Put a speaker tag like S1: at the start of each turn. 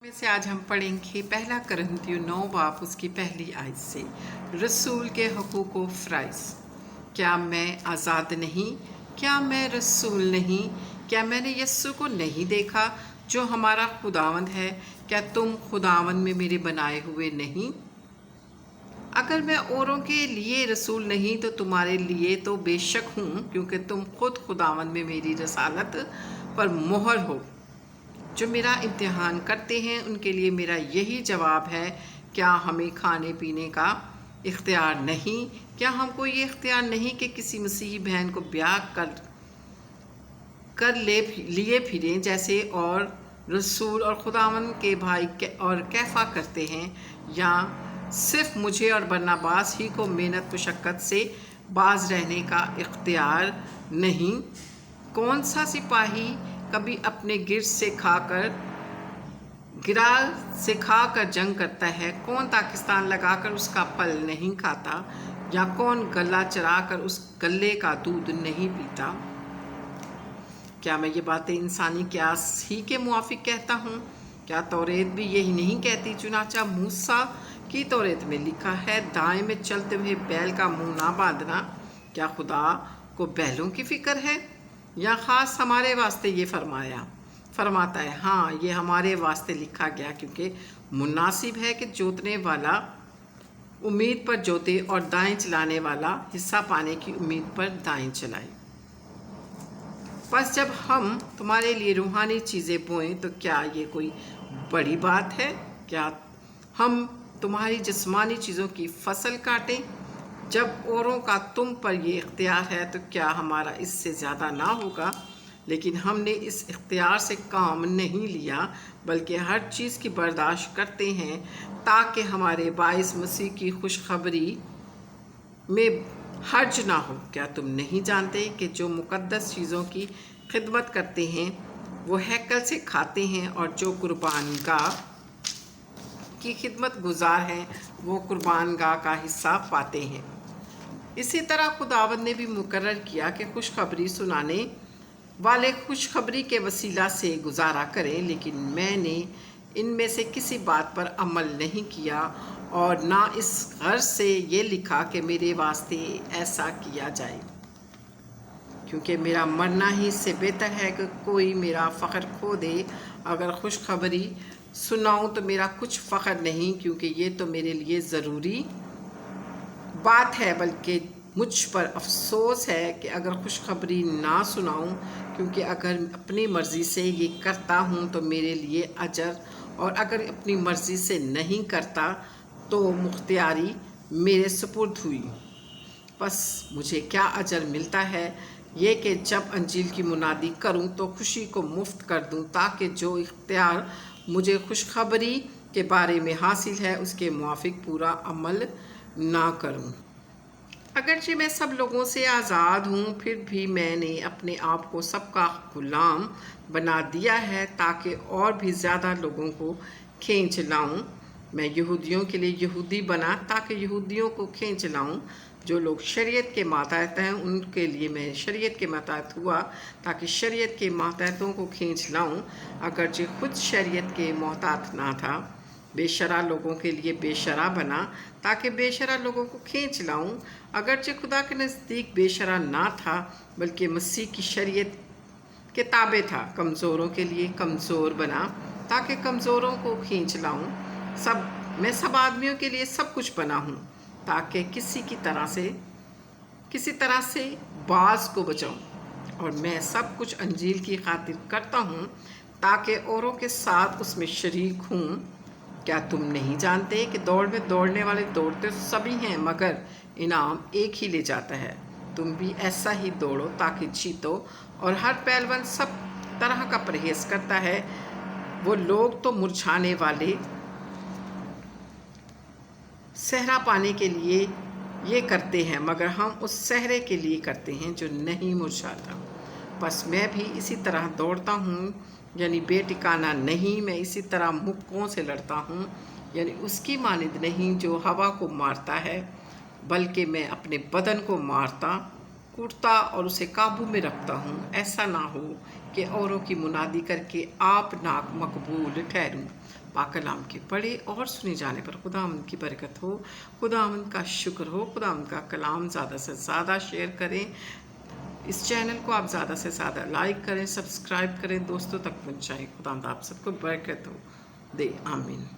S1: में से आज हम पढ़ेंगे पहला करंथियों 9 बाब उसकी पहली आयत से रसूल के हुकूक व फ़राइज़। क्या मैं आज़ाद नहीं? क्या मैं रसूल नहीं? क्या मैंने यस्सु को नहीं देखा जो हमारा खुदावंद है? क्या तुम खुदावंद में मेरे बनाए हुए नहीं? अगर मैं औरों के लिए रसूल नहीं तो तुम्हारे लिए तो बेशक हूँ, क्योंकि तुम खुद खुदावंद में मेरी रसालत पर मोहर हो। जो मेरा इम्तिहान करते हैं उनके लिए मेरा यही जवाब है, क्या हमें खाने पीने का इख्तियार नहीं? क्या हमको ये इख्तियार नहीं कि किसी मसीही बहन को ब्याह कर लिए फिरें जैसे और रसूल और खुदावंद के भाई और कैफा करते हैं? या सिर्फ मुझे और बरनबास ही को मेहनत मुशक्क़त से बाज रहने का इख्तियार नहीं? कौन सा सिपाही कभी अपने गिरा से खाकर जंग करता है? कौन पाकिस्तान लगाकर उसका फल नहीं खाता? या कौन गला चराकर उस गले का दूध नहीं पीता? क्या मैं ये बातें इंसानी क्यास ही के मुआफिक कहता हूँ? क्या तौरेत भी यही नहीं कहती? चुनाचा मूसा की तौरेत में लिखा है, दाएं में चलते हुए बैल का मुंह ना बांधना। क्या खुदा को बैलों की फिक्र है? या ख़ास हमारे वास्ते ये फरमाता है? हाँ, ये हमारे वास्ते लिखा गया, क्योंकि मुनासिब है कि जोतने वाला उम्मीद पर जोते और दाएं चलाने वाला हिस्सा पाने की उम्मीद पर दाएं चलाए। बस जब हम तुम्हारे लिए रूहानी चीज़ें बोएं तो क्या ये कोई बड़ी बात है? क्या हम तुम्हारी जिस्मानी चीज़ों की फसल काटें? जब औरों का तुम पर ये इख्तियार है तो क्या हमारा इससे ज़्यादा ना होगा? लेकिन हमने इस इख्तियार से काम नहीं लिया, बल्कि हर चीज़ की बर्दाश्त करते हैं, ताकि हमारे बाइस मसीह की खुशखबरी में हर्ज ना हो। क्या तुम नहीं जानते कि जो मुक़द्दस चीज़ों की खिदमत करते हैं वो हैकल से खाते हैं, और जो कुर्बानगाह की खिदमत गुजार हैं वो कुर्बानगाह का हिस्सा पाते हैं? इसी तरह खुदावंद ने भी मुकर्रर किया कि खुशखबरी सुनाने वाले खुशखबरी के वसीला से गुजारा करें, लेकिन मैंने इनमें से किसी बात पर अमल नहीं किया, और ना इस गर्ज से ये लिखा कि मेरे वास्ते ऐसा किया जाए, क्योंकि मेरा मरना ही इससे बेहतर है कि कोई मेरा फ़ख्र खो दे। अगर खुशखबरी सुनाऊं तो मेरा कुछ फ़ख्र नहीं, क्योंकि ये तो मेरे लिए ज़रूरी बात है, बल्कि मुझ पर अफसोस है कि अगर खुशखबरी ना सुनाऊं, क्योंकि अगर अपनी मर्ज़ी से ये करता हूं तो मेरे लिए अजर, और अगर अपनी मर्ज़ी से नहीं करता तो मुख्तियारी मेरे सुपुर्द हुई। बस मुझे क्या अजर मिलता है? ये कि जब अंजील की मुनादी करूं तो खुशी को मुफ्त कर दूं, ताकि जो इख्तियार मुझे खुशखबरी के बारे में हासिल है उसके मुआफिक पूरा अमल ना करूं। अगरचे मैं सब लोगों से आज़ाद हूँ, फिर भी मैंने अपने आप को सबका गुलाम बना दिया है, ताकि और भी ज़्यादा लोगों को खींच लाऊं। मैं यहूदियों के लिए यहूदी बना ताकि यहूदियों को खींच लाऊं। जो लोग शरीयत के मातहत हैं उनके लिए मैं शरीयत के मातहत हुआ, ताकि शरीयत के मातहतों को खींच लाऊं। अगरचे खुद शरीयत के मोहतात ना था, बेशरा लोगों के लिए बेशरा बना, ताकि बेशरा लोगों को खींच लाऊं। अगरचे खुदा के नज़दीक बेशरा ना था, बल्कि मसीह की शरीयत के ताबे था, कमज़ोरों के लिए कमज़ोर बना, ताकि कमज़ोरों को खींच लाऊं। मैं सब आदमियों के लिए सब कुछ बना हूँ, ताकि किसी तरह से बाज को बचाऊं। और मैं सब कुछ अंजील की खातिर करता हूँ, ताकि औरों के साथ उसमें शरीक हूँ। क्या तुम नहीं जानते कि दौड़ में दौड़ने वाले दौड़ते सभी हैं, मगर इनाम एक ही ले जाता है? तुम भी ऐसा ही दौड़ो ताकि जीतो। और हर पहलवान सब तरह का परहेज करता है। वो लोग तो मुरझाने वाले सहरा पाने के लिए ये करते हैं, मगर हम उस सहरे के लिए करते हैं जो नहीं मुरझाता। बस मैं भी इसी तरह दौड़ता हूँ, यानी बेटिकाना नहीं। मैं इसी तरह मुक्कों से लड़ता हूँ, यानी उसकी मानिंद नहीं जो हवा को मारता है, बल्कि मैं अपने बदन को मारता कूटता और उसे काबू में रखता हूँ, ऐसा ना हो कि औरों की मुनादी करके आप नाक मकबूल ठहरूं। پاک کلام کے پڑھے اور سنے جانے پر خداوند کی برکت ہو، خداوند کا شکر ہو، خداوند کا کلام زیادہ سے زیادہ شیئر کریں، اس چینل کو آپ زیادہ سے زیادہ لائک کریں، سبسکرائب کریں، دوستوں تک پہنچائیں۔ خداوند آپ سب کو برکت ہو دے، آمین۔